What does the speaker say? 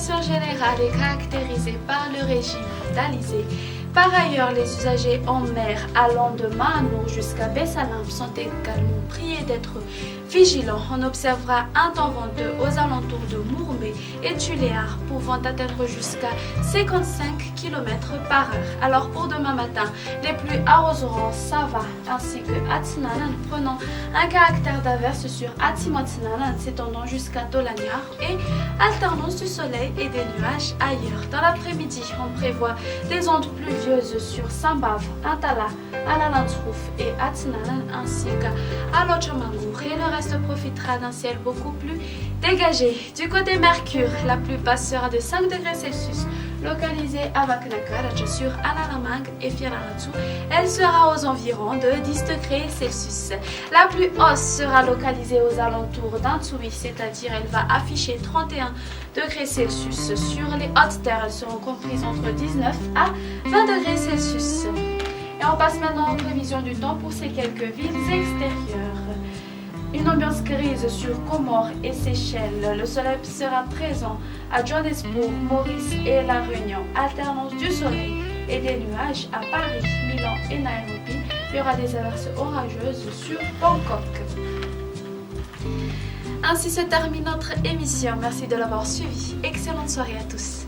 situation générale est caractérisée par le régime d'Alizé. Par ailleurs, les usagers en mer allant de Mahanour jusqu'à Bessalim sont également priés d'être vigilants. On observera un temps venteux aux alentours de Mourmé et Tuléar, pouvant atteindre jusqu'à 55 km par heure. Alors pour demain matin, les pluies arroseront Sava ainsi que Atinanan, prenant un caractère d'averse sur Atimotinanan, s'étendant jusqu'à Tolaniar et alternance du soleil et des nuages ailleurs. Dans l'après-midi, on prévoit des ondes pluvieuses sur Sambav, Antala, Alalantrouf et Atinanan ainsi qu'à Lochamangour, et le reste profitera d'un ciel beaucoup plus dégagé. Du côté Mercure, la pluie passera de 5 degrés Celsius localisée à Vaknakaraj sur Analamang et Firanatsu. Elle sera aux environs de 10 degrés Celsius. La plus haute sera localisée aux alentours d'Antsui, c'est-à-dire elle va afficher 31 degrés Celsius. Sur les hautes terres, elles seront comprises entre 19 à 20 degrés Celsius. Et on passe maintenant aux prévisions du temps pour ces quelques villes extérieures. Une ambiance grise sur Comores et Seychelles. Le soleil sera présent à Johannesburg, Maurice et La Réunion. Alternance du soleil et des nuages à Paris, Milan et Nairobi. Il y aura des averses orageuses sur Bangkok. Ainsi se termine notre émission. Merci de l'avoir suivi. Excellente soirée à tous.